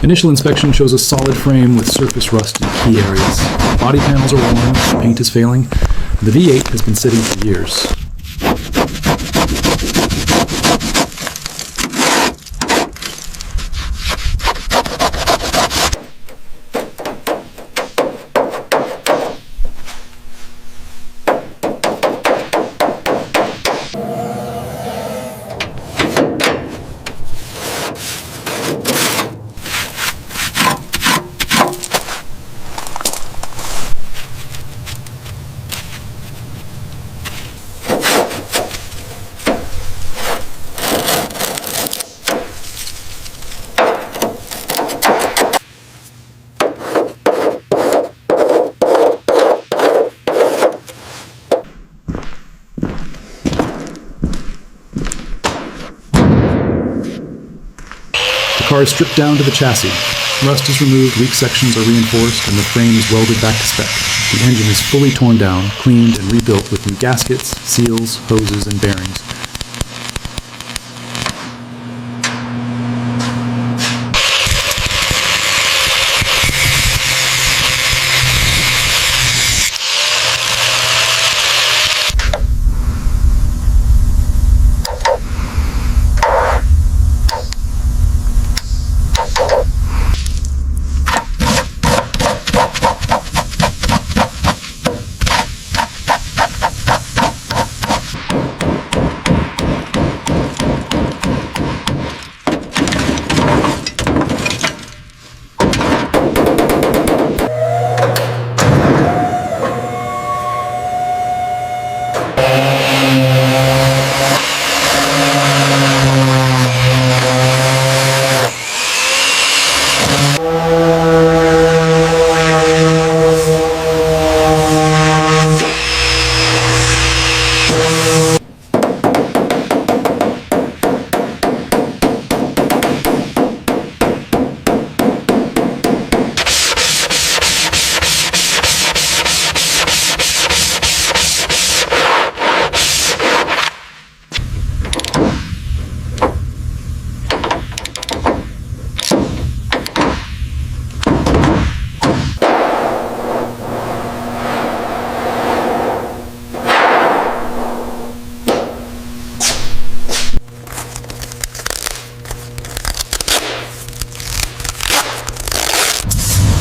Initial inspection shows a solid frame with surface rust in key areas. Body panels are worn, paint is failing, and the V8 has been sitting for years. The car is stripped down to the chassis. Rust is removed, weak sections are reinforced, and the frame is welded back to spec. The engine is fully torn down, cleaned, and rebuilt with new gaskets, seals, hoses, and bearings.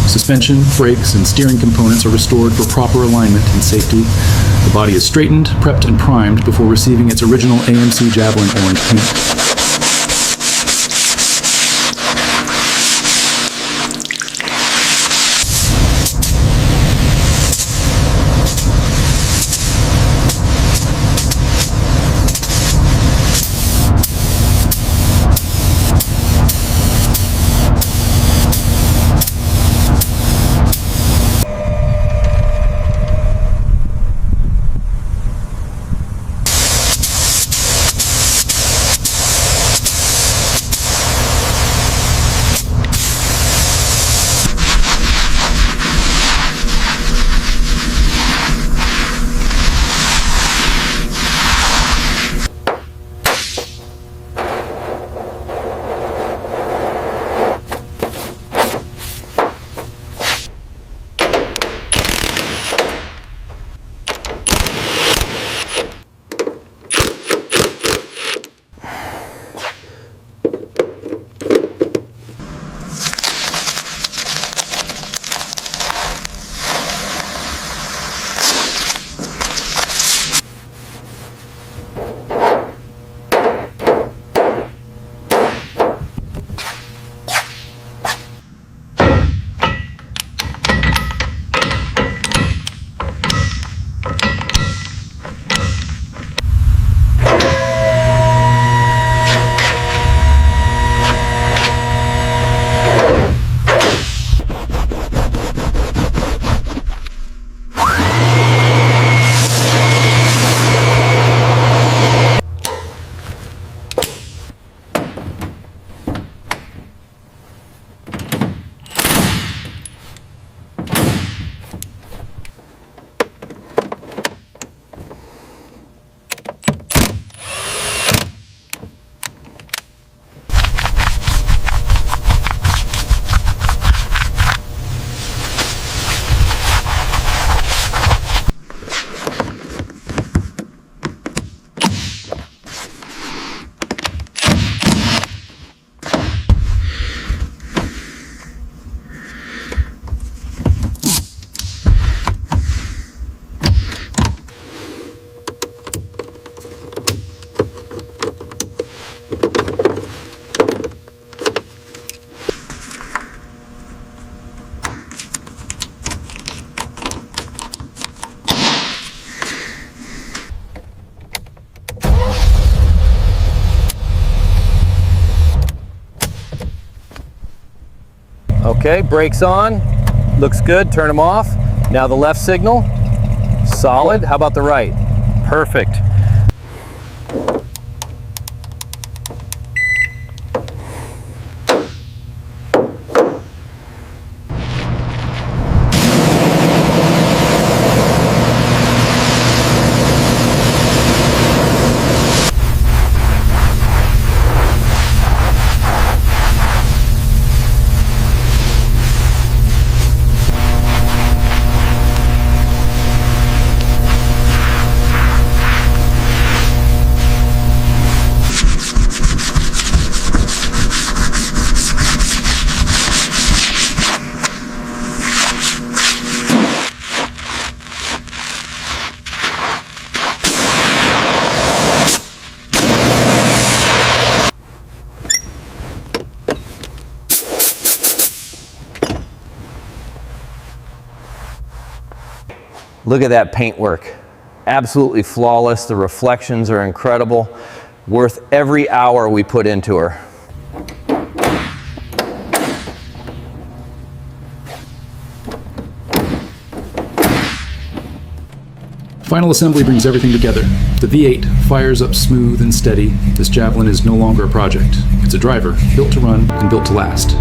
Suspension, brakes, and steering components are restored for proper alignment and safety. The body is straightened, prepped, and primed before receiving its original AMC Javelin orange paint. Okay, brakes on. Looks good, turn them off. Now the left signal, solid. How about the right? Perfect. Look at that paintwork. Absolutely flawless. The reflections are incredible. Worth every hour we put into her. Final assembly brings everything together. The V8 fires up smooth and steady. This Javelin is no longer a project. It's a driver, built to run and built to last.